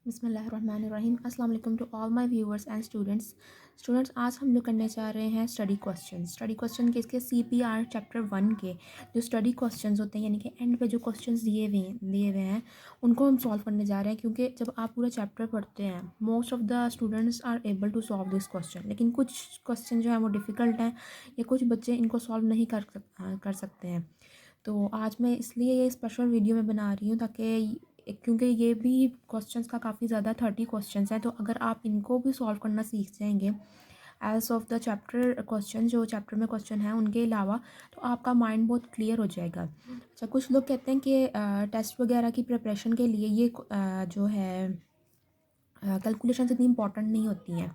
बिस्मिल्लाहिर्रहमानिर्रहीम। अस्सलाम वालेकुम to all my viewers and students आज हम लोग करने जा रहे हैं स्टडी क्वेश्चन के इसके CPR चैप्टर 1 के जो स्टडी क्वेश्चंस होते हैं, यानी कि एंड पे जो क्वेश्चंस दिए हुए हैं उनको हम सॉल्व करने जा रहे हैं। क्योंकि जब आप पूरा चैप्टर पढ़ते हैं, most of the students are able to solve this question, लेकिन कुछ क्वेश्चन जो है वो डिफ़िकल्ट हैं या कुछ बच्चे इनको सॉल्व नहीं कर सकते हैं। तो आज मैं इसलिए ये स्पेशल वीडियो में बना रही हूँ ताकि क्योंकि ये भी क्वेश्चंस का काफ़ी ज़्यादा 30 क्वेश्चंस हैं, तो अगर आप इनको भी सॉल्व करना सीख जाएंगे as of the chapter question, जो चैप्टर में क्वेश्चन है उनके अलावा, तो आपका माइंड बहुत क्लियर हो जाएगा। अच्छा, कुछ लोग कहते हैं कि टेस्ट वगैरह की प्रिपरेशन के लिए ये जो है कैलकुलेशन इतनी इंपॉर्टेंट नहीं होती हैं।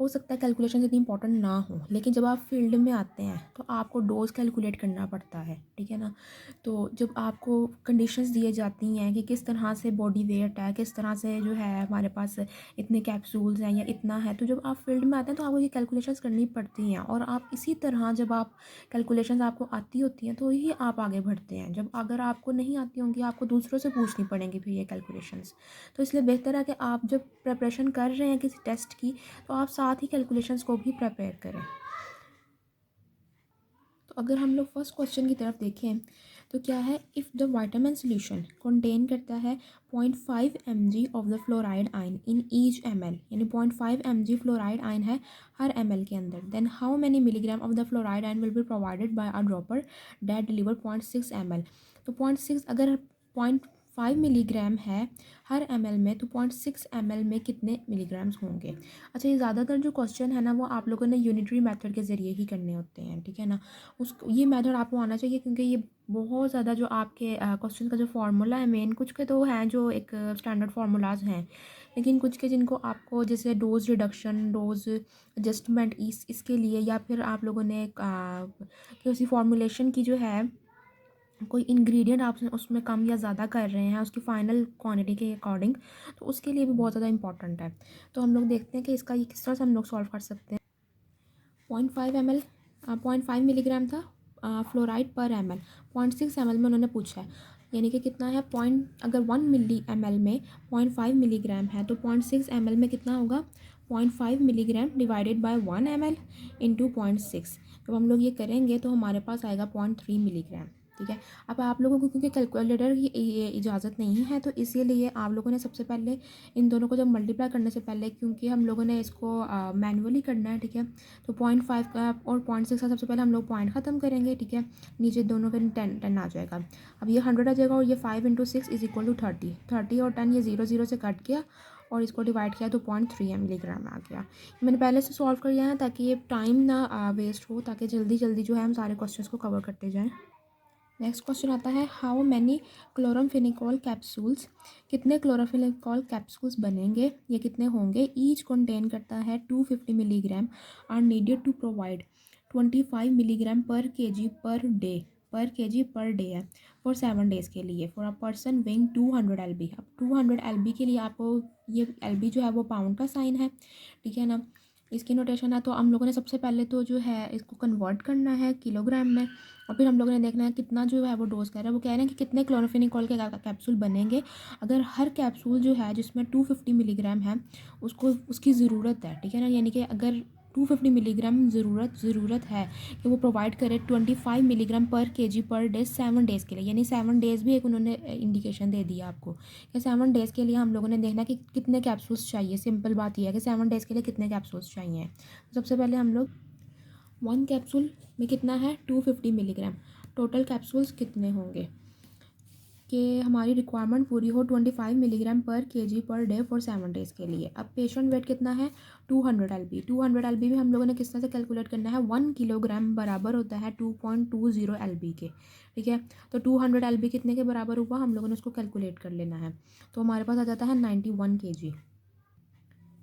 हो सकता है कैलकुलेशन इतनी इंपॉर्टेंट ना हो, लेकिन जब आप फील्ड में आते हैं तो आपको डोज कैलकुलेट करना पड़ता है, ठीक है ना। तो जब आपको कंडीशंस दिए जाती हैं कि किस तरह से बॉडी वेट है, किस तरह से जो है हमारे पास इतने कैप्सूल्स हैं या इतना है, तो जब आप फील्ड में आते हैं तो आपको ये कैलकुलेशंस करनी पड़ती हैं। और आप इसी तरह जब आप कैलकुलेशंस आपको आती होती हैं तो ही आप आगे बढ़ते हैं। जब अगर आपको नहीं आती होंगी, आपको दूसरों से पूछनी पड़ेंगी फिर ये कैलकुलेशंस। तो इसलिए बेहतर है कि आप जब प्रिपरेशन कर रहे हैं किसी टेस्ट की, तो आप साथ ही कैलकुलेशंस को भी प्रिपेयर करें। तो अगर हम लोग फर्स्ट क्वेश्चन की तरफ देखें तो क्या है, if the vitamin solution contain करता है 0.5 mg of the fluoride ion in each ml, यानी 0.5 mg फ्लोराइड आयन है हर ml के अंदर, then how many milligram of the fluoride ion will be provided by a dropper that deliver 0.6 ml। तो 0.6 अगर 0.5 milligram है हर ml में, तो 0.6 ml में कितने मिलीग्राम्स होंगे। अच्छा, ये ज़्यादातर जो क्वेश्चन है ना वो आप लोगों ने यूनिटरी मेथड के ज़रिए ही करने होते हैं, ठीक है ना। ये मेथड आपको आना चाहिए, क्योंकि ये बहुत ज़्यादा जो आपके क्वेश्चन का जो फार्मूला है मेन, कुछ के तो हैं जो एक स्टैंडर्ड फार्मूलाज हैं, लेकिन कुछ के जिनको आपको जैसे डोज रिडक्शन, डोज एडजस्टमेंट इसके लिए, या फिर आप लोगों ने किसी फॉर्मुलेशन की जो है कोई इंग्रेडिएंट आप उसमें कम या ज़्यादा कर रहे हैं उसकी फ़ाइनल क्वांटिटी के अकॉर्डिंग, तो उसके लिए भी बहुत ज़्यादा इंपॉर्टेंट है। तो हम लोग देखते हैं कि इसका ये किस तरह से हम लोग सॉल्व कर सकते हैं। 0.5 ml 0.5 मिलीग्राम था फ्लोराइड पर ml, 0.6 ml में उन्होंने पूछा है, यानी कि कितना है पॉइंट, अगर 1 ml में 0.5 मिलीग्राम है तो 0.6 ml में कितना होगा, 0.5 milligram divided by 1 ml into 0.6। जब हम लोग ये करेंगे तो हमारे पास आएगा 0.3 मिलीग्राम, ठीक है। अब आप लोगों को क्योंकि कैलकुलेटर की ये इजाज़त नहीं है, तो इसीलिए आप लोगों ने सबसे पहले इन दोनों को जब मल्टीप्लाई करने से पहले, क्योंकि हम लोगों ने इसको मैनुअली करना है, ठीक है, तो 0.5 का और 0.6 का सबसे पहले हम लोग पॉइंट ख़त्म करेंगे, ठीक है। नीचे दोनों का 10 आ जाएगा। अब ये 100 आ जाएगा और ये 5 इंटू 6 इज इक्वल टू 30 और 10 ये 0 से कट गया और इसको डिवाइड किया तो 0.3 मिलीग्राम आ गया। मैंने पहले से सॉल्व कर लिया है ताकि ये टाइम ना वेस्ट हो, ताकि जल्दी जल्दी जो है हम सारे क्वेश्चंस को कवर करते जाएँ। नेक्स्ट क्वेश्चन आता है, हाउ मैनी क्लोरामफेनिकोल कैप्सूल्स, कितने क्लोराफेनिकोल कैप्सूल्स बनेंगे, ये कितने होंगे। ईच कंटेन करता है 250 milligram, are needed to provide 25 milligram per kg per day है फॉर 7 डेज़ के लिए, for a person weighing 200 LB। अब 200 LB के लिए आपको ये LB जो है वो पाउंड का साइन है, ठीक है ना, इसकी नोटेशन है। तो हम लोगों ने सबसे पहले तो जो है इसको कन्वर्ट करना है किलोग्राम में, और फिर हम लोगों ने देखना है कितना जो है वो डोज कह रहा है। वो कह रहे हैं कि कितने क्लोरोफेनिकोल के कैप्सूल बनेंगे। अगर हर कैप्सूल जो है जिसमें 250 मिलीग्राम है उसको उसकी ज़रूरत है, ठीक है ना, यानी कि अगर 250 मिलीग्राम ज़रूरत है कि वो प्रोवाइड करे 25 milligram per kg per day 7 days के लिए, यानी 7 डेज़ भी एक उन्होंने इंडिकेशन दे दिया आपको कि 7 डेज़ के लिए हम लोगों ने देखना कि कितने कैप्सूल्स चाहिए। सिंपल बात यह है कि 7 डेज़ के लिए कितने कैप्सूल्स चाहिए। सबसे पहले हम लोग 1 कैप्सूल में कितना है 250 मिलीग्राम, टोटल कैप्सूल्स कितने होंगे कि हमारी रिक्वायरमेंट पूरी हो 25 milligram per kg per day for 7 days के लिए। अब पेशेंट वेट कितना है 200 LB। 200 LB भी हम लोगों ने किस तरह से कैलकुलेट करना है, 1 किलोग्राम बराबर होता है 2.20 LB के, ठीक है। तो 200 LB कितने के बराबर हुआ, हम लोगों ने उसको कैलकुलेट कर लेना है। तो हमारे पास आ जाता है 91 kg।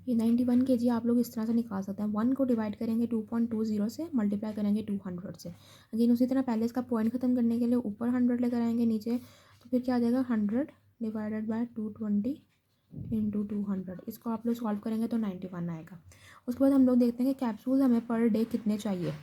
ये 91 kg आप लोग इस तरह से निकाल सकते हैं, 1 को डिवाइड करेंगे 2.20 से, मल्टीप्लाई करेंगे 200 से। अगेन उसी तरह पहले इसका पॉइंट ख़त्म करने के लिए ऊपर 100 लेकर आएंगे नीचे, तो फिर क्या आ जाएगा 100 डिवाइडेड बाय 220 इंटू 200। इसको आप लोग सॉल्व करेंगे तो 91 आएगा। उसके बाद हम लोग देखते हैं कि कैप्सूल हमें पर डे कितने चाहिए।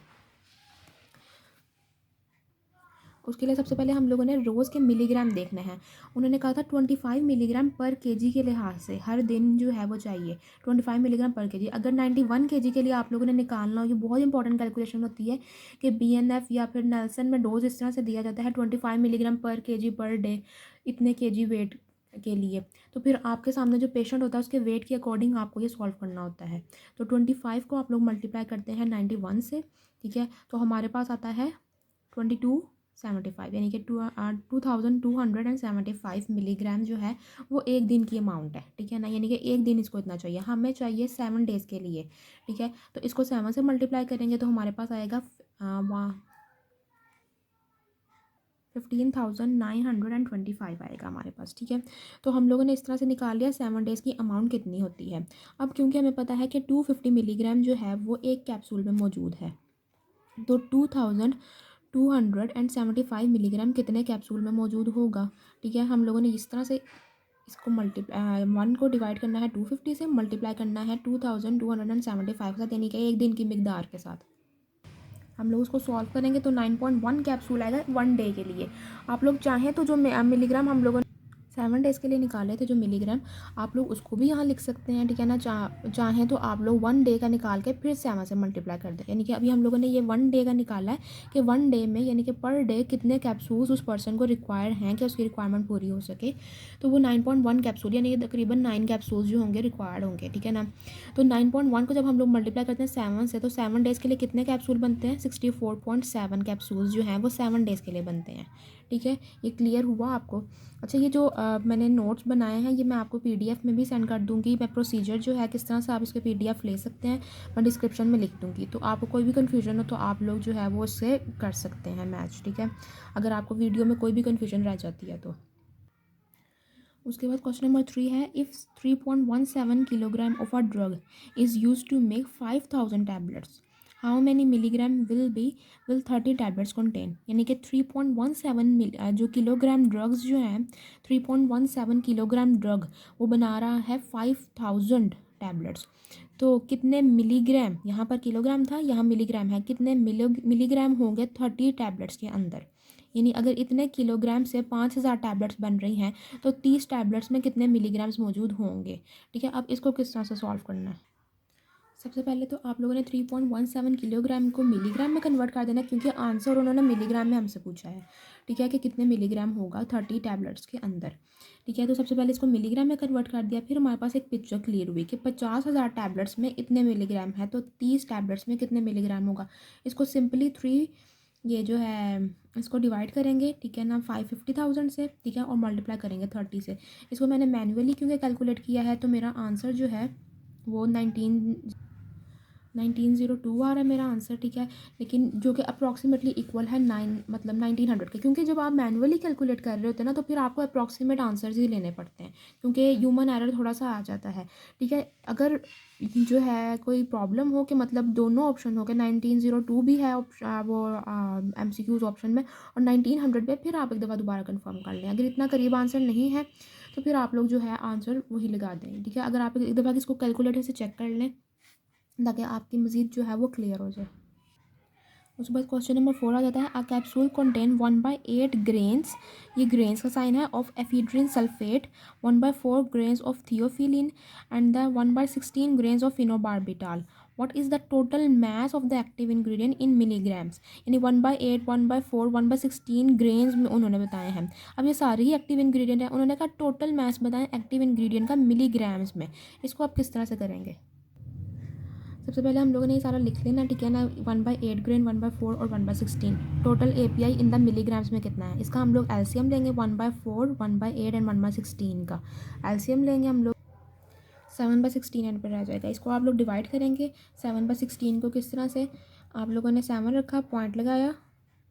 उसके लिए सबसे पहले हम लोगों ने रोज़ के मिलीग्राम देखने हैं। उन्होंने कहा था 25 मिलीग्राम पर केजी के लिहाज से हर दिन जो है वो चाहिए 25 मिलीग्राम पर केजी। अगर 91 केजी के लिए आप लोगों ने निकालना हो, ये बहुत इंपॉर्टेंट कैलकुलेशन होती है कि बीएनएफ या फिर नेल्सन में डोज इस तरह से दिया जाता है 25 milligram per kg per day, इतने केजी वेट के लिए। तो फिर आपके सामने जो पेशेंट होता है उसके वेट के अकॉर्डिंग आपको ये सॉल्व करना होता है। तो 25 को आप लोग मल्टीप्लाई करते हैं 91 से, ठीक है, तो हमारे पास आता है 2275, यानी कि 2275 मिलीग्राम जो है वो एक दिन की अमाउंट है, ठीक है ना, यानी कि एक दिन इसको इतना चाहिए, हमें चाहिए 7 डेज़ के लिए, ठीक है। तो इसको 7 से मल्टीप्लाई करेंगे तो हमारे पास आएगा 15,925 आएगा हमारे पास, ठीक है। तो हम लोगों ने इस तरह से निकाल लिया 7 डेज़ की अमाउंट कितनी होती है। अब क्योंकि हमें पता है कि 250 मिलीग्राम जो है वो एक कैप्सूल में मौजूद है, तो 2275 मिलीग्राम कितने कैप्सूल में मौजूद होगा, ठीक है। हम लोगों ने इस तरह से इसको मल्टीप्लाई 1 को डिवाइड करना है 250 से, मल्टीप्लाई करना है 2275 के साथ, यानी कि एक दिन की मिकदार के साथ। हम लोग उसको सॉल्व करेंगे तो 9.1 कैप्सूल आएगा 1 डे के लिए। आप लोग चाहें तो जो मिलीग्राम हम लोगों ने 7 डेज़ के लिए निकाले थे जो मिलीग्राम, आप लोग उसको भी यहाँ लिख सकते हैं, ठीक है ना। चाहें तो आप लोग 1 डे का निकाल के फिर 7 से मल्टीप्लाई कर दें, यानी कि अभी हम लोगों ने ये 1 डे का निकाला है कि 1 डे में यानी कि पर डे कितने कैप्सूल्स उस पर्सन को रिक्वायर्ड हैं कि उसकी रिक्वायरमेंट पूरी हो सके। तो वो 9.1 कैप्सूल यानी कि तकरीबन 9 कैप्सूल्स जो होंगे रिक्वायर्ड होंगे, ठीक है ना। तो 9.1 को जब हम लोग मल्टीप्लाई करते हैं 7 से, तो 7 डेज़ के लिए कितने कैप्सूल बनते हैं, 64.7 कैप्सूल्स जो हैं वो 7 डेज़ के लिए बनते हैं, ठीक है। ये क्लियर हुआ आपको। अच्छा, ये जो मैंने नोट्स बनाए हैं ये मैं आपको पीडीएफ में भी सेंड कर दूँगी। मैं प्रोसीजर जो है किस तरह से आप इसके पीडीएफ ले सकते हैं मैं डिस्क्रिप्शन में लिख दूँगी, तो आपको कोई भी कन्फ्यूजन हो तो आप लोग जो है वो इससे कर सकते हैं मैच, ठीक है, अगर आपको वीडियो में कोई भी कन्फ्यूजन रह जाती है तो। उसके बाद क्वेश्चन नंबर 3 है, if 3.17 kilogram of a drug is use to make 5000 tablets, how many milligram will 30 tablets contain, यानी कि 3.17 जो किलोग्राम ड्रग्स जो हैं 3.17 किलोग्राम ड्रग वो बना रहा है 5000 टैबलेट्स। तो कितने मिलीग्राम, यहाँ पर किलोग्राम था यहाँ मिलीग्राम है, कितने मिलीग्राम होंगे 30 टैबलेट्स के अंदर, यानी अगर इतने किलोग्राम से 5000 टैबलेट्स बन रही हैं तो 30 टैबलेट्स में कितने मिलीग्राम्स मौजूद होंगे, ठीक है। अब इसको किस तरह से सॉल्व करना है, सबसे पहले तो आप लोगों ने 3.17 किलोग्राम को मिलीग्राम में कन्वर्ट कर देना, क्योंकि आंसर उन्होंने मिलीग्राम में हमसे पूछा है, ठीक है, कि कितने मिलीग्राम होगा 30 टैबलेट्स के अंदर, ठीक है। तो सबसे पहले इसको मिलीग्राम में कन्वर्ट कर दिया, फिर हमारे पास एक पिक्चर क्लियर हुई कि 50,000 टैबलेट्स में इतने मिलीग्राम है तो 30 टैबलेट्स में कितने मिलीग्राम होगा। इसको सिंपली 3 ये जो है इसको डिवाइड करेंगे, ठीक है ना, 550,000 से, ठीक है, और मल्टीप्लाई करेंगे 30 से। इसको मैंने मैन्युअली क्योंकि कैलकुलेट किया है तो मेरा आंसर जो है वो 1902 आ रहा है मेरा आंसर, ठीक है, लेकिन जो कि अप्रॉक्सीमेटली इक्वल है 1900 के, क्योंकि जब आप मैनुअली कैलकुलेट कर रहे होते हैं ना तो फिर आपको अप्रॉक्सीमेट आंसर्स ही लेने पड़ते हैं क्योंकि ह्यूमन एरर थोड़ा सा आ जाता है, ठीक है। अगर जो है कोई प्रॉब्लम हो कि मतलब दोनों ऑप्शन हो के 1902 भी है वो MCQs ऑप्शन में और 1900 पे, फिर आप एक दफ़ा दोबारा कंफर्म कर लें। अगर इतना करीब आंसर नहीं है तो फिर आप लोग जो है आंसर वही लगा दें, ठीक है। अगर आप एक दफ़ा इसको कैलकुलेटर से चेक कर लें ताकि आपकी मज़ीद जो है वो क्लियर हो जाए। उसके बाद क्वेश्चन नंबर 4 आ जाता है, अ कैप्सूल कंटेन 1/8 ग्रेन्स, ये ग्रेन्स का साइन है, of ephedrine sulphate, 1/4 grains of theophylline and the 1/16 grains of phenobarbital. What is the total mass of the active ingredient in milligrams, यानी 1/8 1/4 1/16 ग्रेन्स में उन्होंने बताए हैं। अब ये सारे ही एक्टिव इंग्रेडिएंट हैं, उन्होंने कहा टोटल मास बताएं एक्टिव इंग्रेडिएंट का मिलीग्राम्स में। इसको आप किस तरह से करेंगे, सबसे पहले हम लोगों ने ये सारा लिख लेना, ठीक है ना, 1/8 ग्रेन 1/4 और 1/16 total API in the milligrams में कितना है। इसका हम लोग एलसीएम लेंगे 1/4 1/8 एंड 1/16 का एलसीएम लेंगे हम लोग, 7/16 एंड पर रह जाएगा। इसको आप लोग डिवाइड करेंगे 7/16 को किस तरह से, आप लोगों ने 7 रखा, पॉइंट लगाया,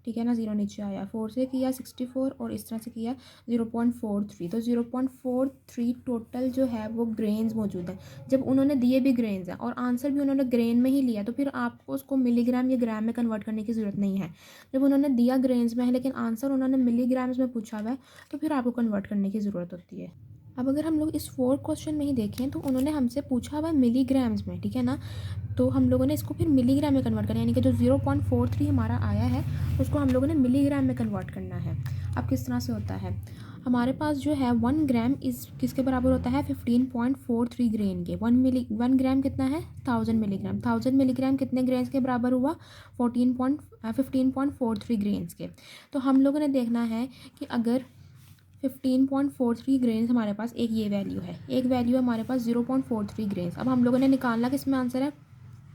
ठीक है ना, 0 नीचे आया, 4 से किया 64 और इस तरह से किया 0.43, तो 0.43 टोटल जो है वो ग्रेन्स मौजूद हैं। जब उन्होंने दिए भी ग्रेन्स हैं और आंसर भी उन्होंने ग्रेन में ही लिया तो फिर आपको उसको मिलीग्राम या ग्राम में कन्वर्ट करने की ज़रूरत नहीं है। जब उन्होंने दिया ग्रेन्स में है लेकिन आंसर उन्होंने मिलीग्राम्स में पूछा हुआ है तो फिर आपको कन्वर्ट करने की ज़रूरत होती है। अब अगर हम लोग इस 4 क्वेश्चन में ही देखें तो उन्होंने हमसे पूछा हुआ है मिलीग्राम्स में, ठीक है ना। तो हम लोगों ने इसको फिर मिलीग्राम में कन्वर्ट करना है, यानी कि जो 0.43 हमारा आया है उसको हम लोगों ने मिलीग्राम में कन्वर्ट करना है। अब किस तरह से होता है, हमारे पास जो है 1 ग्राम इस किसके बराबर होता है 15.43 ग्रेन के। 1 ग्राम कितना है 1000 मिलीग्राम। 1000 मिलीग्राम कितने ग्रेन्स के बराबर हुआ 15.43 ग्रेन्स के। तो हम लोगों ने देखना है कि अगर 15.43 ग्रेन्स हमारे पास एक ये वैल्यू है, एक वैल्यू है हमारे पास 0.43 ग्रेन्स। अब हम लोगों ने निकालना किस में आंसर है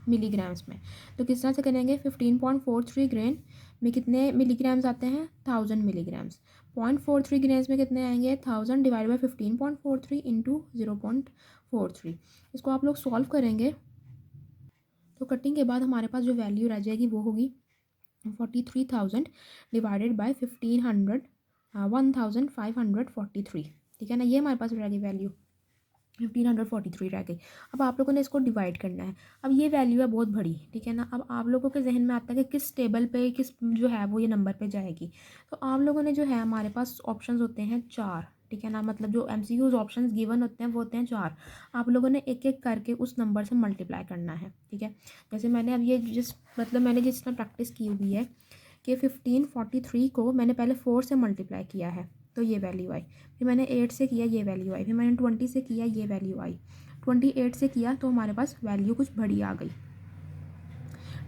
मिलीग्राम्स में। तो किस तरह से करेंगे 15.43 ग्रेन में कितने मिलीग्राम्स आते हैं 1000 मिलीग्राम्स। 0.43 ग्रेन्स में कितने आएंगे 1000 डिवाइड बाई 15.43 इंटू 0.43। इसको आप लोग सॉल्व करेंगे तो कटिंग के बाद हमारे पास जो वैल्यू रह जाएगी वो होगी 43,000 डिवाइडेड बाई 1543, ठीक है ना। ये हमारे पास रह गई वैल्यू 1543 रह गई। अब आप लोगों ने इसको डिवाइड करना है। अब ये वैल्यू है बहुत बड़ी, ठीक है ना। अब आप लोगों के जहन में आता है कि किस टेबल पे किस जो है वो ये नंबर पे जाएगी। तो आप लोगों ने जो है हमारे पास ऑप्शंस होते हैं 4, ठीक है ना। मतलब जो MCQs ऑप्शंस गिवन होते हैं वो होते हैं 4। आप लोगों ने एक एक करके उस नंबर से मल्टीप्लाई करना है, ठीक है। जैसे मैंने अब ये मैंने जिस तरह प्रैक्टिस की हुई है कि 1543 को मैंने पहले 4 से मल्टीप्लाई किया है तो ये वैल्यू आई, फिर मैंने 8 से किया ये वैल्यू आई, फिर मैंने 20 से किया ये वैल्यू आई, 28 से किया तो हमारे पास वैल्यू कुछ बड़ी आ गई,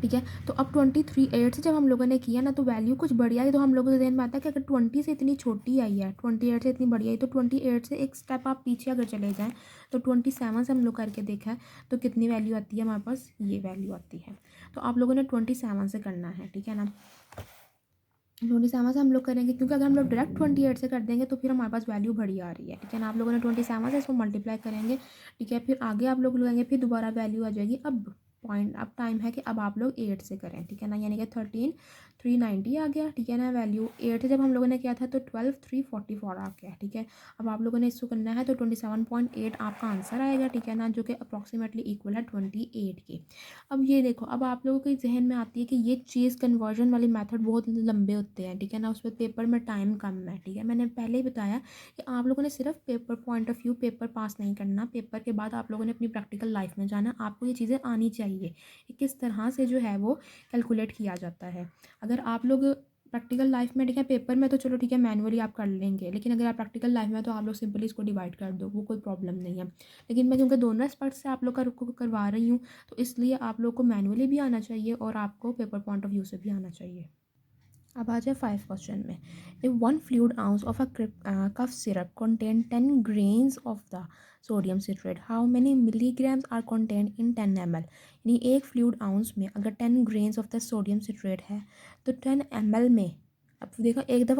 ठीक है। तो अब 8 से जब हम लोगों ने किया ना तो वैल्यू कुछ बड़ी आई। तो हम लोगों के ध्यान में आता है कि अगर 20 से इतनी छोटी आई है 28 से इतनी बड़ी आई तो 28 से एक स्टेप आप पीछे अगर चले जाएँ तो 27 से हम लोग करके देखा है तो कितनी वैल्यू आती है हमारे पास ये वैल्यू आती है। तो आप लोगों ने 27 से करना है, ठीक है ना। 27 से हम लोग करेंगे क्योंकि अगर हम लोग डायरेक्ट 28 से कर देंगे तो फिर हमारे पास वैल्यू बड़ी आ रही है, ठीक है ना। आप लोगों ने 27 से इसको मल्टीप्लाई करेंगे, ठीक है। फिर आगे आप लोग लगाएंगे फिर दोबारा वैल्यू आ जाएगी। अब टाइम है कि अब आप लोग 8 से करें, ठीक है ना। यानी कि 13,390 आ गया, ठीक है ना। वैल्यू 8 से जब हम लोगों ने किया था तो 12,344 आ गया, ठीक है। अब आप लोगों ने इसको करना है तो 27.8 आपका आंसर आएगा, ठीक है ना, जो कि अप्रॉक्सीमेटली इक्वल है 28 के। अब ये देखो, अब आप लोगों के जहन में आती है कि ये चीज़ कन्वर्जन वाली मेथड बहुत लंबे होते हैं, ठीक है ना। उस पर पेपर में टाइम कम है, ठीक है। मैंने पहले ही बताया कि आप लोगों ने सिर्फ paper point of view paper pass नहीं करना, पेपर के बाद आप लोगों ने अपनी प्रैक्टिकल लाइफ में जाना। आपको ये चीज़ें आनी चाहिए कि किस तरह से जो है वो कैलकुलेट किया जाता है। अगर आप लोग प्रैक्टिकल लाइफ में, ठीक है, पेपर में तो चलो ठीक है मैनुअली आप कर लेंगे, लेकिन अगर आप प्रैक्टिकल लाइफ में तो आप लोग सिंपली इसको डिवाइड कर दो, वो कोई प्रॉब्लम नहीं है। लेकिन मैं क्योंकि दोनों एस्पेक्ट से आप लोग को करवा रही हूँ तो इसलिए आप लोग को मैनुअली भी आना चाहिए और आपको पेपर पॉइंट ऑफ व्यू से भी आना चाहिए। अब आ जाए 5 क्वेश्चन में। If 1 fluid ounce of a cough syrup contain 10 grains of the sodium citrate, how many milligrams are content in 10 ml। यानी एक फ्लूइड आउंस में अगर 10 grains of the sodium citrate है तो 10 ml में, अब देखो एक तरफ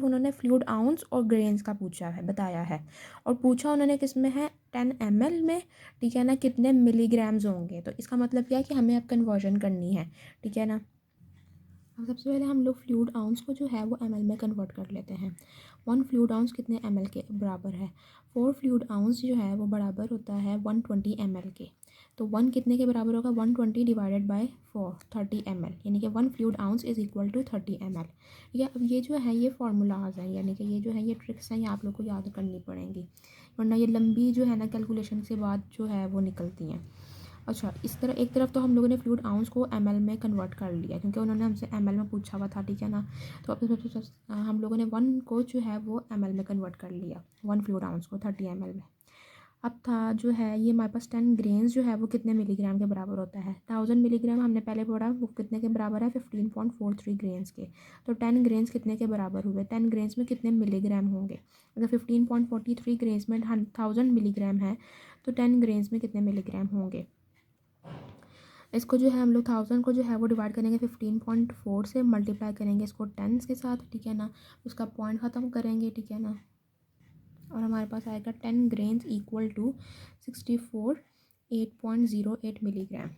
उन्होंने फ्लूइड आउंस और ग्रेन्स का पूछा है, बताया है, और पूछा उन्होंने किस में है 10 ml में, ठीक है ना, कितने मिलीग्राम्स होंगे। तो इसका मतलब क्या है कि हमें अब कन्वर्जन करनी है, ठीक है ना। अब सबसे पहले हम लोग फ्लूइड आउंस को जो है वो ml में कन्वर्ट कर लेते हैं। 1 फ्लूइड आउंस कितने ml के बराबर है 4 फ्लूइड आउंस जो है वो बराबर होता है 120 ml के। तो 1 कितने के बराबर होगा 120 डिवाइडेड बाय 4 30 ml, यानी कि 1 fluid ounce is equal to 30 ml, ठीक है। अब ये जो है ये फार्मूलाज हैं, यानी कि ये जो है ये ट्रिक्स हैं, ये आप लोग को याद करनी पड़ेंगी वरना ये लंबी जो है ना कैलकुलेशन से बाद जो है वो निकलती हैं। अच्छा, इस तरह एक तरफ तो हम लोगों ने फ्लूइड आउंस को ml में कन्वर्ट कर लिया क्योंकि उन्होंने हमसे ml में पूछा हुआ था, ठीक है ना। तो अब हम लोगों ने 1 को जो है वो ml में कन्वर्ट कर लिया, 1 फ्लूइड आउंस को 30 ml में। अब था जो है ये हमारे पास 10 ग्रेन्स जो है वो कितने मिलीग्राम के बराबर होता है 1000 मिलीग्राम हमने पहले पढ़ा, वो कितने के बराबर है 15.43 ग्रेन्स के। तो 10 ग्रेन्स कितने के बराबर हुए 10 ग्रेन्स में कितने मिलीग्राम होंगे। अगर 15.43 ग्रेन्स में 1000 मिलीग्राम है तो 10 ग्रेन्स में कितने मिलीग्राम होंगे। इसको जो है हम लोग 1000 को जो है वो डिवाइड करेंगे 15.4 से, मल्टीप्लाई करेंगे इसको 10 के साथ, ठीक है ना, उसका पॉइंट ख़त्म करेंगे, ठीक है ना, और हमारे पास आएगा 10 ग्रेन्स इक्वल टू 648.08 मिलीग्राम,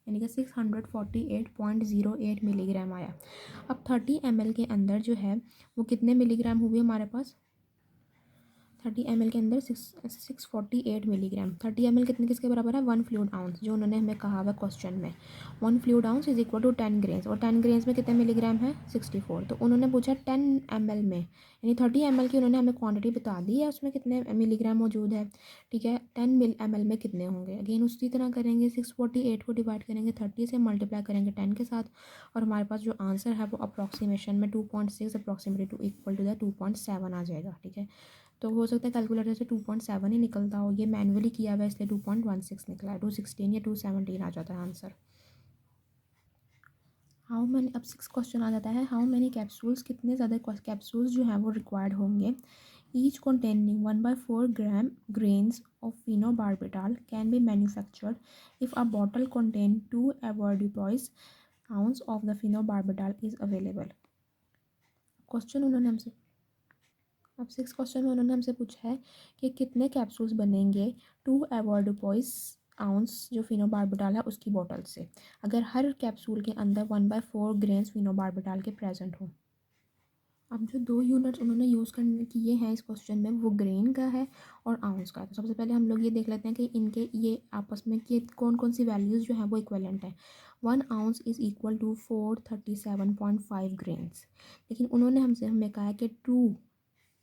यानी कि 648.08 मिलीग्राम आया। अब 30 ml के अंदर जो है वो कितने मिलीग्राम हुए हमारे पास 30 ml के अंदर 648 मिलीग्राम। 30 ml कितने किसके बराबर है? 1 फ्लूइड आउंस, जो उन्होंने हमें कहा हुआ क्वेश्चन में। 1 fluid ounce is equal to 10 grains, और 10 ग्रेन्स में कितने मिलीग्राम है? 64। तो उन्होंने पूछा 10 ml में, यानी 30 ml की उन्होंने हमें क्वांटिटी बता दी है, उसमें कितने मिलीग्राम मौजूद है। ठीक है, 10 ml में कितने होंगे? अगेन उसी तरह करेंगे, 648 को डिवाइड करेंगे 30 से, मल्टीप्लाई करेंगे 10 के साथ, और हमारे पास जो आंसर है वो अप्रॉक्सीमेशन में 2.6 approximately to equal to the 2.7 आ जाएगा। ठीक है, तो हो सकता है कैलकुलेटर से 2.7 ही निकलता हो, ये मैनुअली किया हुआ है इसलिए 2.16 निकला है। 216 या 217 आ जाता है आंसर। हाउ मैनी, अब 6 क्वेश्चन आ जाता है, हाउ मैनी कैप्सूल्स, कितने ज़्यादा कैप्सूल्स जो हैं वो रिक्वायर्ड होंगे। Each containing 1/4 gram grains of phenobarbital can be manufactured if a bottle contain 2 एवोर्डिपॉइस ounce of the phenobarbital is available. Question उन्होंने हमसे, अब 6 क्वेश्चन में उन्होंने हमसे पूछा है कि कितने कैप्सूल्स बनेंगे 2 एवोर्डिपॉइस आउंस जो phenobarbital है उसकी बॉटल से, अगर हर कैप्सूल के अंदर 1/4 ग्रेन्स phenobarbital के प्रेजेंट हो। अब जो 2 यूनिट्स उन्होंने यूज़ करने किए हैं इस क्वेश्चन में वो ग्रेन का है और आउंस का है। तो सबसे पहले हम लोग ये देख लेते हैं कि इनके ये आपस में कि कौन कौन सी वैल्यूज़ जो हैं वो इक्विवेलेंट है। 1 ounce is equal to 437.5 grains, लेकिन उन्होंने हमसे हमें कहा है कि 2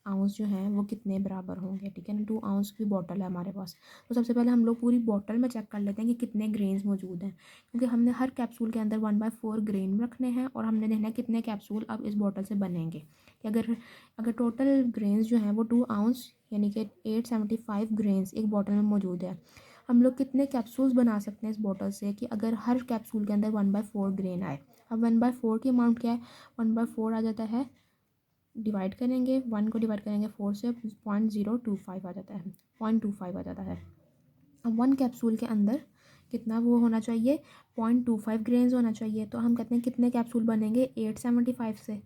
आउंस जो हैं वो कितने बराबर होंगे। ठीक है ना, 2 आउंस की बॉटल है हमारे पास, तो सबसे पहले हम लोग पूरी बॉटल में चेक कर लेते हैं कि कितने ग्रेन्स मौजूद हैं, क्योंकि हमने हर कैप्सूल के अंदर 1/4 ग्रेन रखने हैं और हमने देखना है कितने कैप्सूल अब इस बॉटल से बनेंगे। कि अगर अगर टोटल ग्रेन्स जो हैं वो 2 आउंस यानी कि 875 ग्रेन्स एक बॉटल में मौजूद है, हम लोग कितने कैप्सूल्स बना सकते हैं इस बॉटल से कि अगर हर कैप्सूल के अंदर 1/4 ग्रेन आए। अब 1/4 की अमाउंट क्या है? 1/4 आ जाता है, डिवाइड करेंगे 1 को डिवाइड करेंगे 4 से, 0.025 आ जाता है, 0.25 आ जाता है। अब 1 कैप्सूल के अंदर कितना वो होना चाहिए? 0.25 ग्रेन्स होना चाहिए। तो हम कहते हैं कितने कैप्सूल बनेंगे 875 से,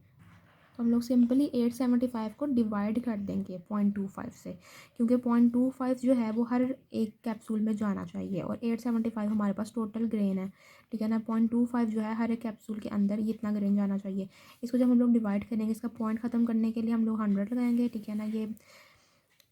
तो हम लोग सिंपली 875 को डिवाइड कर देंगे 0.25 से, क्योंकि 0.25 जो है वो हर एक कैप्सूल में जाना चाहिए और 875 हमारे पास टोटल ग्रेन है। ठीक है ना, 0.25 जो है हर एक कैप्सूल के अंदर ये इतना ग्रेन जाना चाहिए। इसको जब हम लोग डिवाइड करेंगे, इसका पॉइंट ख़त्म करने के लिए हम लोग 100 लगाएंगे। ठीक है ना, ये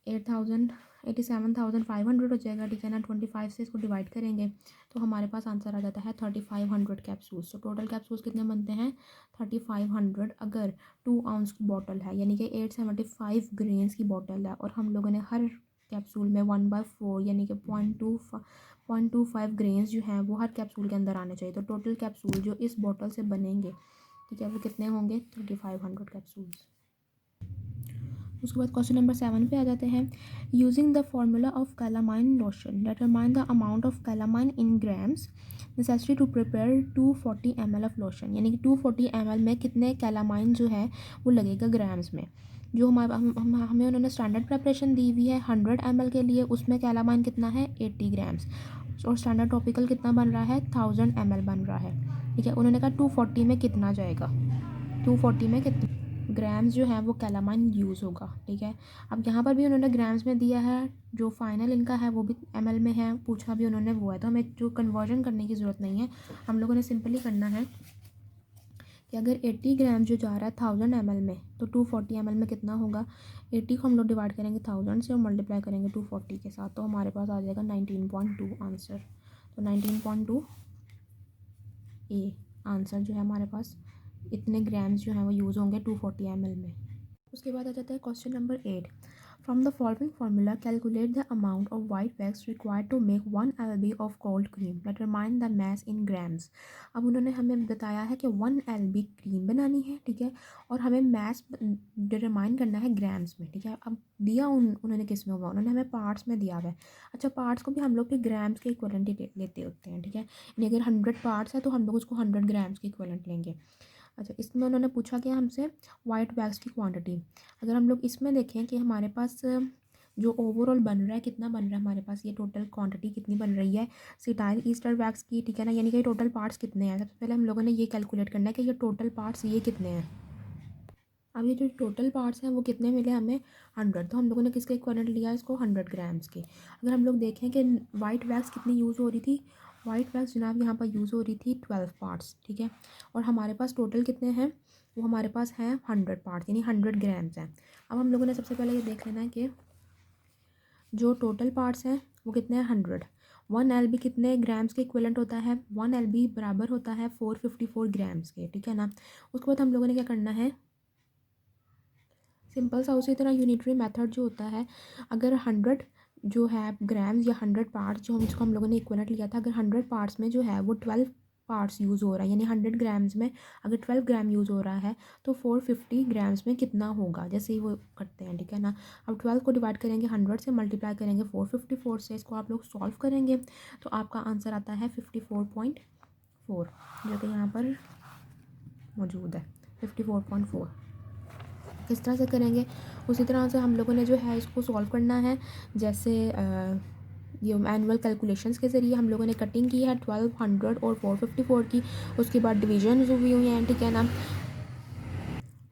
87,500 हो जाएगा। ठीक है ना, 25 से इसको डिवाइड करेंगे तो हमारे पास आंसर आ जाता है 3500 कैप्सूल्स। तो टोटल कैप्सूल्स कितने बनते हैं? 3500 अगर 2 आउंस की बॉटल है, यानी कि 875 ग्रेन्स की बॉटल है और हम लोगों ने हर कैप्सूल में 1/4 यानी कि 0.25 ग्रेन्स जो हैं वो हर कैप्सूल के अंदर आने चाहिए। तो टोटल कैप्सूल जो इस बॉटल से बनेंगे, ठीक है, वो कितने होंगे? 3500 कैप्सूल्स। उसके बाद क्वेश्चन नंबर 7 पे आ जाते हैं। Using the formula of calamine lotion determine the amount of calamine in grams necessary to prepare 240 ml of lotion, यानी कि 240 ml में कितने कैलामाइन जो है वो लगेगा ग्राम्स में। जो हमें उन्होंने स्टैंडर्ड प्रेपरेशन दी हुई है 100 ml के लिए, उसमें कैलामाइन कितना है? 80 ग्राम्स, और स्टैंडर्ड टॉपिकल कितना बन रहा है? 1000 ml बन रहा है। ठीक है, उन्होंने कहा 240 में कितना जाएगा, 240 में कितना ग्राम्स जो है वो कैलामाइन यूज़ होगा। ठीक है, अब यहाँ पर भी उन्होंने ग्राम्स में दिया है, जो फाइनल इनका है वो भी ml में है, पूछा भी उन्होंने वो है, तो हमें जो कन्वर्जन करने की ज़रूरत नहीं है। हम लोगों ने सिंपली करना है कि अगर 80 ग्राम जो जा रहा है 1000 ml में, तो 240 ml में कितना होगा? 80 को हम लोग डिवाइड करेंगे 1000 से और मल्टीप्लाई करेंगे 240 के साथ, तो हमारे पास आ जाएगा 19.2 आंसर। तो 19.2 ए आंसर जो है हमारे पास, इतने ग्राम्स जो हैं वो यूज़ होंगे 240 ml में। उसके बाद आ जाता है question number 8। From the following formula calculate the amount of white wax required to make 1 LB of cold cream determine the mass in grams. अब उन्होंने हमें बताया है कि 1 LB क्रीम बनानी है। ठीक है, और हमें मैस डिटरमाइन करना है ग्राम्स में। ठीक है, अब दिया उन्होंने किस में हुआ? उन्होंने हमें पार्ट्स में दिया हुआ है। अच्छा, पार्ट्स को भी हम लोग फिर ग्राम्स के इक्वलेंट ही लेते होते हैं। ठीक है, यानी अगर 100 पार्ट्स है तो हम लोग उसको 100 ग्राम्स के इक्वलेंट लेंगे। अच्छा, इसमें उन्होंने पूछा कि हमसे वाइट वैक्स की क्वांटिटी, अगर हम लोग इसमें देखें कि हमारे पास जो ओवरऑल बन रहा है, कितना बन रहा है हमारे पास, ये टोटल क्वांटिटी कितनी बन रही है सिटाइल ईस्टर वैक्स की। ठीक है ना, यानी कि टोटल पार्ट्स कितने हैं। सबसे पहले हम लोगों ने ये कैलकुलेट करना है कि ये टोटल पार्ट्स ये कितने हैं। अब ये जो टोटल पार्ट्स हैं वो कितने मिले हमें? 100। तो हम लोगों ने किसके इक्वलेंट लिया इसको? 100 ग्राम्स के। अगर हम लोग देखें कि वाइट वैक्स कितनी यूज़ हो रही थी, वाइट वैक्स जनाब यहाँ पर यूज़ हो रही थी 12 पार्ट्स। ठीक है, और हमारे पास टोटल कितने हैं? वो हमारे पास हैं 100 पार्ट्स, यानी 100 ग्राम्स हैं। अब हम लोगों ने सबसे पहले ये देख लेना है कि जो टोटल पार्ट्स हैं वो कितने हैं 100। 1 LB कितने ग्राम्स के इक्विवेलेंट होता है, 1 LB बराबर होता है 454 ग्राम्स के, ठीक है ना। उसके बाद हम लोगों ने क्या करना है, सिंपल सा उसी तरह यूनिटरी मेथड जो होता है, अगर 100 जो है ग्राम्स या 100 पार्ट्स जो हम लोगों ने इक्विवेलेंट लिया था, अगर 100 पार्ट्स में जो है वो 12 पार्ट्स यूज़ हो रहा है, यानी 100 ग्राम्स में अगर 12 ग्राम यूज़ हो रहा है तो 450 ग्राम्स में कितना होगा, जैसे ही वो करते हैं, ठीक है ना। अब 12 को डिवाइड करेंगे 100 से, मल्टीप्लाई करेंगे 454 से, इसको आप लोग सॉल्व करेंगे तो आपका आंसर आता है 54.4, जो कि यहाँ पर मौजूद है 54.4। किस तरह से करेंगे, उसी तरह से हम लोगों ने जो है इसको सॉल्व करना है, जैसे ये मैनुअल कैलकुलेशंस के ज़रिए हम लोगों ने कटिंग की है 1200 और 454 की, उसके बाद डिवीजन हुई हुई हैं, ठीक है ना,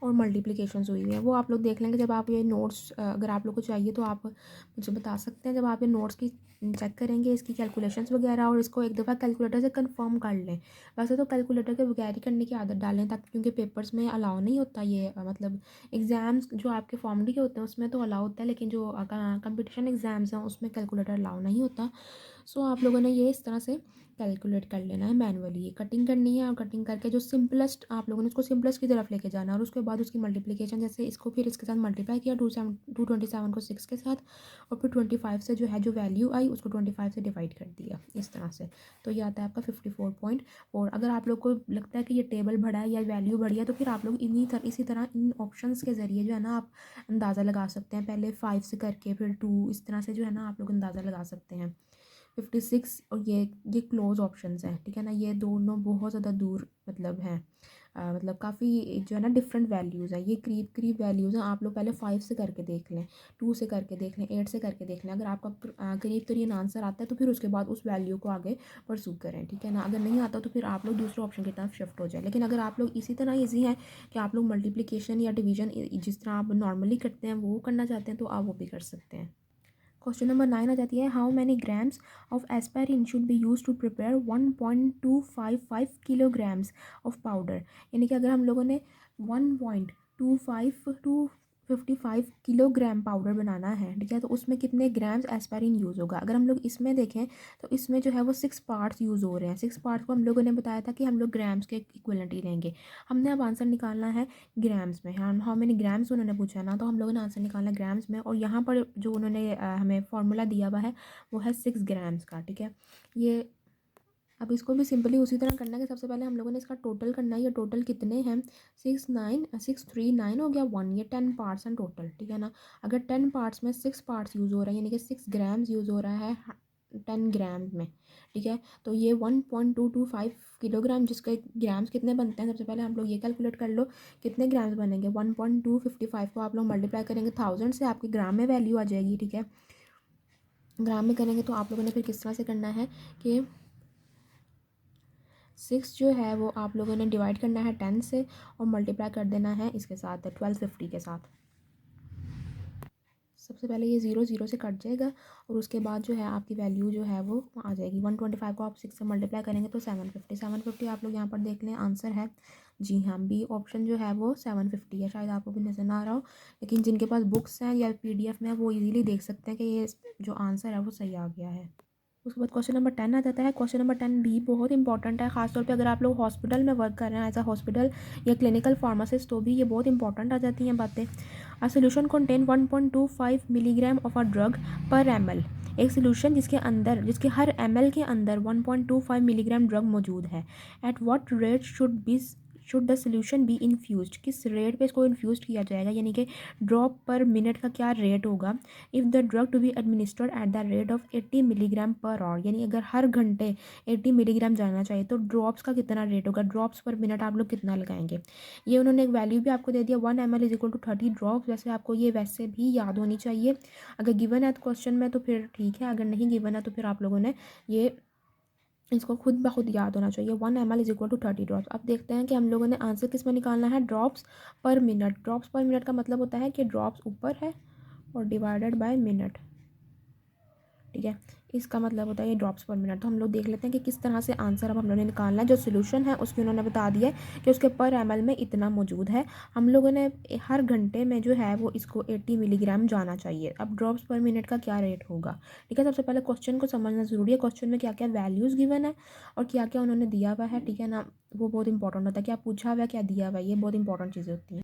और मल्टीप्लिकेशंस हुई हुई है, वो आप लोग देख लेंगे जब आप ये नोट्स, अगर आप लोग को चाहिए तो आप मुझे बता सकते हैं, जब आप ये नोट्स की चेक करेंगे इसकी कैलकुलेशंस वगैरह, और इसको एक दफ़ा कैलकुलेटर से कंफर्म कर लें। वैसे तो कैलकुलेटर के बगैर ही करने की आदत डालें, ताकि क्योंकि पेपर्स में अलाउ नहीं होता ये, मतलब एग्ज़ाम्स जो आपके फॉर्मली के होते हैं उसमें तो अलाउ होता है, लेकिन जो कंपटीशन एग्ज़ाम्स हैं उसमें कैलकुलेटर अलाउ नहीं होता। सो आप लोगों ने ये इस तरह से कैलकुलेट कर लेना है मैनुअली, ये कटिंग करनी है, और कटिंग करके जो सिंपलेस्ट आप लोगों ने उसको सिंपलेस्ट की तरफ लेके जाना है, और उसके बाद उसकी मल्टीप्लिकेशन, जैसे इसको फिर इसके साथ मल्टीप्लाई किया 227 को 6 के साथ, और फिर 25 से जो है जो वैल्यू आई उसको 25 से डिवाइड कर दिया, इस तरह से। तो ये आता है आपका 54.4। अगर आप लोग को लगता है कि ये टेबल बड़ा है या वैल्यू बड़ी है तो फिर आप लोग इसी तरह इन ऑप्शंस के ज़रिए जो है ना आप अंदाज़ा लगा सकते हैं, पहले 5 से करके फिर 2, इस तरह से जो है ना आप लोग अंदाज़ा लगा सकते हैं। 56 और ये क्लोज ऑप्शंस हैं, ठीक है ना, ये दोनों बहुत ज़्यादा दूर मतलब हैं, मतलब काफ़ी जो है ना डिफरेंट वैल्यूज़ हैं, ये करीब करीब वैल्यूज़ हैं। आप लोग पहले 5 से करके देख लें, 2 से करके देख लें, 8 से करके देख लें, अगर आपका करीब करीब आंसर आता है तो फिर उसके बाद उस वैल्यू को आगे परसू करें, ठीक है ना। अगर नहीं आता तो फिर आप लोग दूसरे ऑप्शन की तरफ शिफ्ट हो जाए। लेकिन अगर आप लोग इसी तरह ईजी है कि आप लोग मल्टीप्लिकेशन या डिवीजन जिस तरह आप नॉर्मली करते हैं वो करना चाहते हैं तो आप वो भी कर सकते हैं। क्वेश्चन नंबर 9 आ जाती है, how many grams of aspirin should be use to prepare 1.255 kilograms of powder. यानी कि अगर हम लोगों ने 1.25 टू 55 किलोग्राम पाउडर बनाना है, ठीक है, तो उसमें कितने ग्राम्स एस्पायरिन यूज़ होगा। अगर हम लोग इसमें देखें तो इसमें जो है वो 6 पार्ट्स यूज़ हो रहे हैं। 6 पार्ट्स को हम लोगों ने बताया था कि हम लोग ग्राम्स के इक्विवेलेंट ही लेंगे। हमने अब आंसर निकालना है ग्राम्स में, हाँ, हाउ मेनी ग्राम्स उन्होंने पूछा ना, तो हम लोगों ने आंसर निकालना है ग्राम्स में, और यहाँ पर जो उन्होंने हमें फार्मूला दिया हुआ है वो है 6 ग्राम्स का, ठीक है। ये अब इसको भी सिंपली उसी तरह करना है कि सबसे पहले हम लोगों ने इसका टोटल करना है, ये टोटल कितने हैं 639 हो गया 1, ये 10 पार्ट्स हैं टोटल, ठीक है ना। अगर 10 पार्ट्स में 6 पार्ट्स यूज़ हो रहा है, यानी कि 6 ग्राम्स यूज़ हो रहा है 10 ग्राम में, ठीक है, तो ये 1.225 किलोग्राम, जिसके ग्राम्स कितने बनते हैं, सबसे पहले हम लोग ये कैलकुलेट कर लो कितने ग्राम्स बनेंगे। 1.255 को आप लोग मल्टीप्लाई करेंगे 1000 से, आपकी ग्राम में वैल्यू आ जाएगी, ठीक है। ग्राम में करेंगे तो आप लोगों ने फिर किस तरह से करना है कि 6 जो है वो आप लोगों ने डिवाइड करना है 10 से, और मल्टीप्लाई कर देना है इसके साथ 1250 के साथ। सबसे पहले ये 0 0 से कट जाएगा, और उसके बाद जो है आपकी वैल्यू जो है वो आ जाएगी। 125 को आप 6 से मल्टीप्लाई करेंगे तो 750 आप लोग यहाँ पर देख लें आंसर है, जी हाँ, बी ऑप्शन जो है वो 750 है। शायद आपको भी नज़र ना आ रहा हो, लेकिन जिनके पास बुक्स हैं या PDF में है वो इजीली देख सकते हैं कि ये जो आंसर है वो सही आ गया है। उसके बाद क्वेश्चन नंबर 10 आ जाता है। क्वेश्चन नंबर 10 भी बहुत इंपॉर्टेंट है, खासतौर पे अगर आप लोग हॉस्पिटल में वर्क कर रहे हैं एज अ हॉस्पिटल या क्लिनिकल फार्मासिस्ट, तो भी ये बहुत इंपॉर्टेंट आ जाती हैं बातें। A solution contain 1.25 milligram of a drug पर ml। एक सोल्यूशन जिसके हर ml के अंदर 1.25 मिलीग्राम ड्रग मौजूद है। At what rate should the solution be infused, किस रेट पे इसको इन्फ्यूज किया जाएगा, यानी कि ड्रॉप पर मिनट का क्या रेट होगा। If the drug to be administered at the rate of 80 milligram per hour, यानी अगर हर घंटे 80 मिलीग्राम जाना चाहिए तो ड्रॉप्स का कितना रेट होगा, ड्रॉप्स पर मिनट आप लोग कितना लगाएंगे। ये उन्होंने एक वैल्यू भी आपको दे दिया 1 ml is equal to 30 drops. वैसे आपको ये वैसे भी याद होनी चाहिए, अगर गिवन है तो क्वेश्चन में तो फिर ठीक है, अगर नहीं गिवन है तो फिर आप लोगों ने ये इसको खुद ब खुद याद होना चाहिए। 1 ml is equal to 30 drops. अब देखते हैं कि हम लोगों ने आंसर किस में निकालना है, ड्रॉप्स पर मिनट। ड्रॉप्स पर मिनट का मतलब होता है कि ड्रॉप्स ऊपर है और डिवाइडेड बाय मिनट, ठीक है। इसका मतलब होता है ये ड्रॉप्स पर मिनट। तो हम लोग देख लेते हैं कि किस तरह से आंसर अब हम लोगों ने निकालना है। जो सोल्यूशन है उसकी उन्होंने बता दिया है कि उसके पर ml में इतना मौजूद है। हम लोगों ने हर घंटे में जो है वो इसको 80 मिलीग्राम जाना चाहिए। अब ड्रॉप्स पर मिनट का क्या रेट होगा, ठीक है। सबसे पहले क्वेश्चन को समझना ज़रूरी है। क्वेश्चन में क्या क्या वैल्यूज़ गिवन है और क्या क्या उन्होंने दिया हुआ है, ठीक है ना। वो बहुत इंपॉर्टेंट होता है, क्या पूछा हुआ है, क्या दिया हुआ है, ये बहुत इंपॉर्टेंट चीज़ें होती हैं।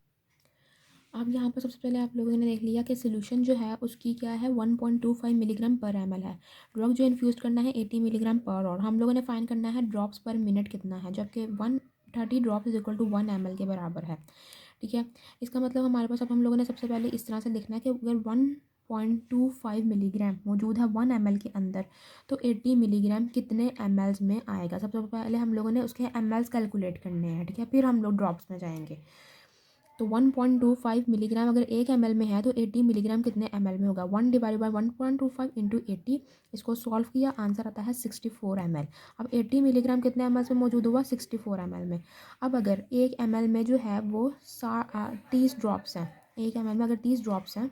अब यहाँ पर सबसे पहले आप लोगों ने देख लिया कि सोल्यूशन जो है उसकी क्या है 1.25 मिलीग्राम पर ml है। ड्रग जो इन्फ्यूज़ करना है 80 मिलीग्राम पर और हम लोगों ने फाइंड करना है ड्रॉप्स पर मिनट कितना है, जबकि 130 drops is equal to 1 ml के बराबर है, ठीक है। इसका मतलब हमारे पास अब हम लोगों ने सबसे पहले इस तरह से लिखना है कि अगर 1.25 मिलीग्राम मौजूद है 1 ml के अंदर तो 80 मिलीग्राम कितने ml में आएगा। सबसे पहले हम लोगों ने उसके ml कैलकुलेट करने हैं, ठीक है, फिर हम लोग ड्रॉप्स में जाएंगे। तो 1.25 मिलीग्राम अगर 1 ml में है तो 80 मिलीग्राम कितने ml में होगा, 1 डिवाइड बाई 1.25 इंटू 80। इसको सॉल्व किया, आंसर आता है 64 ml। अब 80 मिलीग्राम कितने ml में मौजूद हुआ, 64 ml में। अब अगर 1 ml में जो है वो 30 ड्रॉप्स हैं, 1 ml में अगर 30 ड्रॉप्स हैं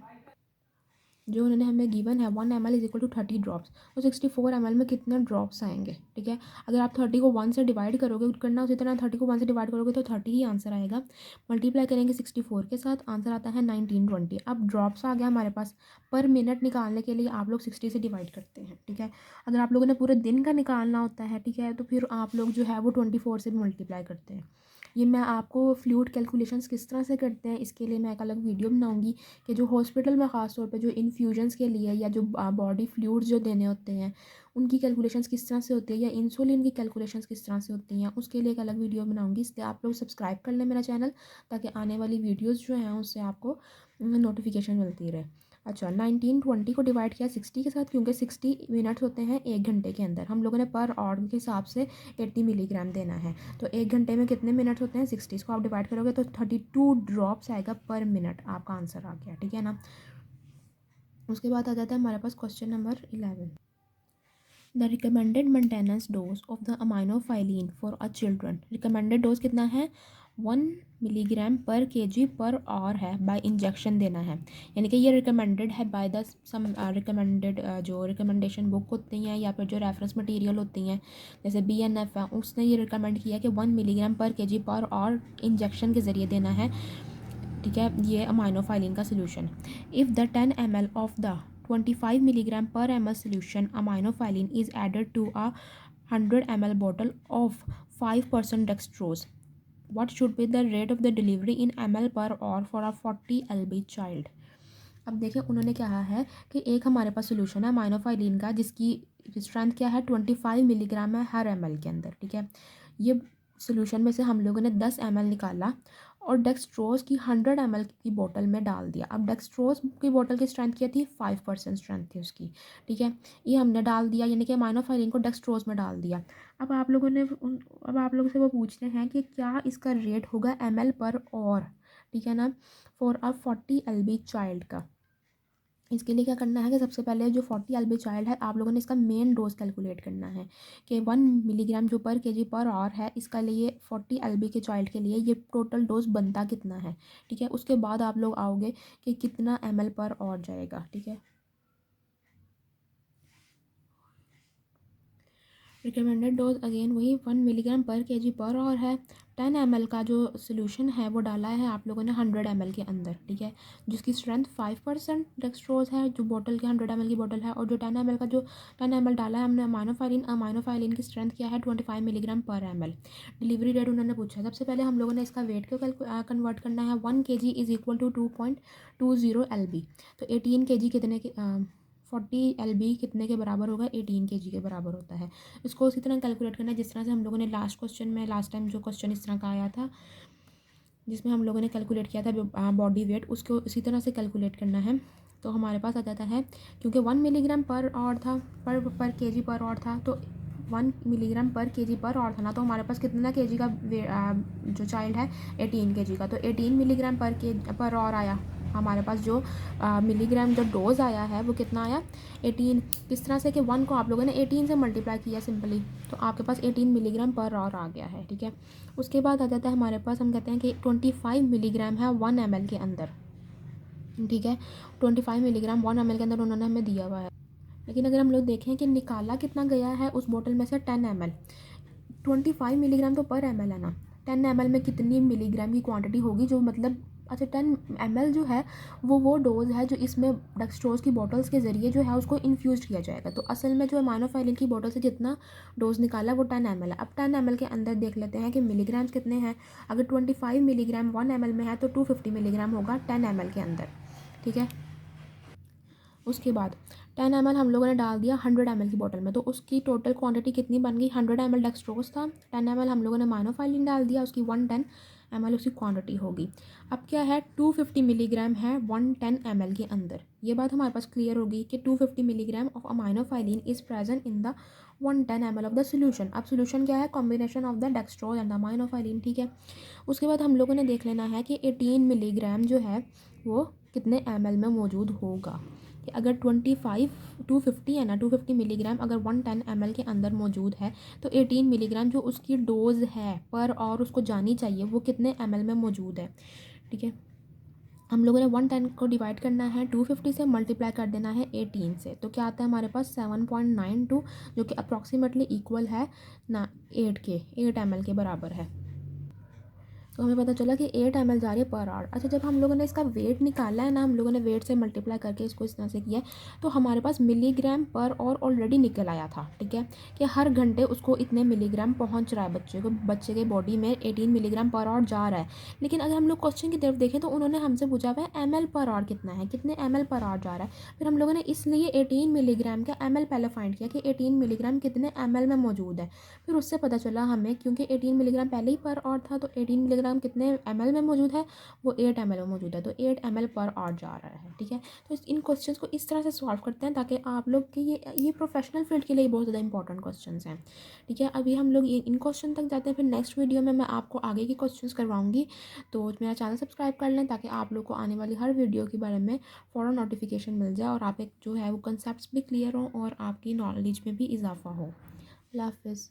जो उन्होंने हमें गिवन है 1 ml is equal to 30 drops, तो 64 ml में कितने ड्रॉप्स आएंगे, ठीक है। अगर आप 30 को 1 से डिवाइड करोगे करना उसी तरह 30 को 1 से डिवाइड करोगे तो 30 ही आंसर आएगा। मल्टीप्लाई करेंगे 64 के साथ, आंसर आता है 1920। अब ड्रॉप्स आ गया हमारे पास। पर मिनट निकालने के लिए आप लोग 60 से डिवाइड करते हैं, ठीक है। अगर आप लोगों ने पूरे दिन का निकालना होता है, ठीक है, तो फिर आप लोग जो है वो 24 से भी मल्टीप्लाई करते हैं। ये मैं आपको फ्लूइड कैलकुलेशंस किस तरह से करते हैं इसके लिए मैं एक अलग वीडियो बनाऊंगी कि जो हॉस्पिटल में ख़ास तौर पे जो इन्फ्यूजन्स के लिए या जो बॉडी फ्लूइड्स जो देने होते हैं उनकी कैलकुलेशंस किस तरह से होती है या इंसुलिन की कैलकुलेशंस किस तरह से होती हैं, उसके लिए एक अलग वीडियो बनाऊंगी। इसलिए आप लोग सब्सक्राइब कर लें मेरा चैनल, ताकि आने वाली वीडियोज़ जो हैं उससे आपको नोटिफिकेशन मिलती रहे। अच्छा, 1920 को डिवाइड किया 60 के साथ, क्योंकि 60 मिनट्स होते हैं 1 घंटे के अंदर। हम लोगों ने पर आवर के हिसाब से 80 मिलीग्राम देना है, तो 1 घंटे में कितने मिनट्स होते हैं 60, इसको आप डिवाइड करोगे तो 32 ड्रॉप्स आएगा पर मिनट, आपका आंसर आ गया, ठीक है ना। उसके बाद आ जाता है हमारे पास question number 11। The recommended maintenance dose of the aminophylline for a children. Recommended dose कितना है, 1 milligram per kg per hour है, बाय इंजेक्शन देना है। यानी कि ये रिकमेंडेड है बाय द सम रिकमेंडेड जो रिकमेंडेशन बुक होती हैं या फिर जो रेफरेंस मटेरियल होती हैं जैसे BNF है, उसने ये रिकमेंड किया कि 1 milligram per kg per hour injection के ज़रिए देना है, ठीक है, ये अमाइनोफाइलिन का solution. If the 10 ml of the 25 milligram per ml solution aminophylline is added to a 100 ml bottle of 5% dextrose, what should be the rate of the delivery in ml per hour for a 40 lb child। अब देखिए उन्होंने कहा है कि एक हमारे पास solution है aminophylline का जिसकी स्ट्रेंथ क्या है 25 मिलीग्राम है हर ml के अंदर, ठीक है। ये सोल्यूशन में से हम लोगों ने 10 ml निकाला और डेक्सट्रोज की 100 ml की बोतल में डाल दिया। अब डेक्सट्रोज की बोतल की स्ट्रेंथ क्या थी, 5% स्ट्रेंथ थी उसकी, ठीक है। ये हमने डाल दिया, यानी कि अमाइनोफाइलिन को डेक्सट्रोज में डाल दिया। अब आप लोगों ने अब आप लोगों से वो पूछते हैं कि क्या इसका रेट होगा ml पर और, ठीक है ना, फॉर अ 40 lb चाइल्ड का। इसके लिए क्या करना है कि सबसे पहले जो 40 lb चाइल्ड है आप लोगों ने इसका मेन डोज कैलकुलेट करना है कि 1 मिलीग्राम जो पर केजी पर आवर है इसका लिए 40 lb के चाइल्ड के लिए ये टोटल डोज बनता कितना है, ठीक है। उसके बाद आप लोग आओगे कि कितना ml पर आवर जाएगा, ठीक है। रिकमेंडेड डोज अगेन वही 1 milligram per kg per hour है। 10 ml का जो सोल्यूशन है वो डाला है आप लोगों ने 100 ml के अंदर, ठीक है, जिसकी स्ट्रेंथ 5% डेक्सट्रोज है जो बोतल की 100 ml की बोतल है। और जो 10 ml का जो 10 ml डाला है हमने अमाइनोफाइलिन की स्ट्रेंथ क्या है 25 milligram per ml। Delivery rate उन्होंने पूछा, सबसे पहले हम लोगों ने इसका वेट को कन्वर्ट करना है। 1 kg is equal to 2.20 lb, तो 18 kg कितने के 40 lb कितने के बराबर होगा, 18 kg के बराबर होता है। इसको उसी तरह कैलकुलेट करना है जिस तरह से हम लोगों ने लास्ट क्वेश्चन में लास्ट टाइम जो क्वेश्चन इस तरह का आया था जिसमें हम लोगों ने कैलकुलेट किया था बॉडी वेट, उसको इसी तरह से कैलकुलेट करना है। तो हमारे पास आ जाता है क्योंकि 1 मिलीग्राम पर आवर था पर केजी पर आवर था, तो 1 milligram per kg per hour था ना, तो हमारे पास कितना केजी का जो चाइल्ड है 18 केजी का, तो 18 मिलीग्राम पर आवर आया हमारे पास। जो मिलीग्राम जो डोज आया है वो कितना आया 18। किस तरह से कि 1 को आप लोगों ने 18 से मल्टीप्लाई किया सिंपली, तो आपके पास 18 मिलीग्राम पर आवर आ गया है, ठीक है। उसके बाद आ जाता है हमारे पास, हम कहते हैं कि 25 मिलीग्राम है 1 ml के अंदर, ठीक है। 25 मिलीग्राम 1 ml के अंदर उन्होंने हमें दिया हुआ है। लेकिन अगर हम लोग देखें कि निकाला कितना गया है उस बोतल में से 10 ml, 25 मिलीग्राम तो पर ml है ना, 10 ml में कितनी मिलीग्राम की क्वांटिटी होगी, जो मतलब अच्छा 10 ml जो है वो डोज है जो इसमें डेक्सट्रोज की बॉटल्स के ज़रिए जो है उसको इन्फ्यूज़ किया जाएगा। तो असल में जो अमाइनोफिलिन की बॉटल से जितना डोज निकाला वो 10 ml है। अब 10 ml के अंदर देख लेते हैं कि मिलीग्राम्स कितने हैं। अगर 25 मिलीग्राम 1 ml में है तो 250 मिलीग्राम होगा 10 ml के अंदर, ठीक है। उसके बाद 10 ml हम लोगों ने डाल दिया 100 ml की बोतल में, तो उसकी टोटल क्वांटिटी कितनी बन गई, 100 ml डेक्सट्रोज था, 10 ml हम लोगों ने अमाइनोफिलिन डाल दिया, उसकी 110 ml उसकी क्वांटिटी होगी। अब क्या है 250 मिलीग्राम है 110 ml के अंदर। ये बात हमारे पास क्लियर होगी कि 250 milligram of aminophylline is present in the 110 ml of the solution. अब सोल्यूशन क्या है, combination of the dextrose and the aminophylline, ठीक है। उसके बाद हम लोगों ने देख लेना है कि 18 मिलीग्राम जो है वो कितने ml में मौजूद होगा। कि अगर 250 है ना, 250 मिलीग्राम अगर 110 ml के अंदर मौजूद है तो 18 मिलीग्राम जो उसकी डोज है पर और उसको जानी चाहिए वो कितने ml में मौजूद है, ठीक है। हम लोगों ने 110 को डिवाइड करना है 250 से, मल्टीप्लाई कर देना है 18 से, तो क्या आता है हमारे पास 7.92, जो कि अप्रॉक्सीमेटली इक्वल है ना 8 ml के बराबर है। तो हमें पता चला कि 8 ml जा रही है पर आवर। अच्छा, जब हम लोगों ने इसका वेट निकाला है ना, हम लोगों ने वेट से मल्टीप्लाई करके इसको इस तरह से किया है, तो हमारे पास मिलीग्राम पर और ऑलरेडी निकल आया था, ठीक है, कि हर घंटे उसको इतने मिलीग्राम पहुंच रहा है बच्चे के बॉडी में 18 मिलीग्राम पर आवर जा रहा है। लेकिन अगर हम लोग क्वेश्चन की तरफ देखें तो उन्होंने हमसे पूछा हुआ है ml पर आवर कितना है, कितने ml पर आवर जा रहा है। फिर हम लोगों ने इसलिए 18 मिलीग्राम का ml पहले फाइंड किया कि 18 मिलीग्राम कितने ml में मौजूद है। फिर उससे पता चला हमें, क्योंकि 18 मिलीग्राम पहले ही पर आवर था, तो 18 मिलीग्राम कितने ml में मौजूद है, वो 8 ml में मौजूद है, तो 8 ml पर आवर जा रहा है, ठीक है। तो इन क्वेश्चंस को इस तरह से सॉल्व करते हैं ताकि आप लोग के ये प्रोफेशनल फील्ड के लिए बहुत ज़्यादा इंपॉर्टेंट क्वेश्चंस हैं, ठीक है। अभी हम लोग इन क्वेश्चन तक जाते हैं, फिर नेक्स्ट वीडियो में मैं आपको आगे के क्वेश्चंस करवाऊंगी। तो मेरा चैनल सब्सक्राइब कर लें ताकि आप लोग को आने वाली हर वीडियो के बारे में फ़ौरन नोटिफिकेशन मिल जाए और आप एक जो है वो कंसेप्ट भी क्लियर हो और आपकी नॉलेज में भी इजाफा हो। अल्लाह हाफिज़।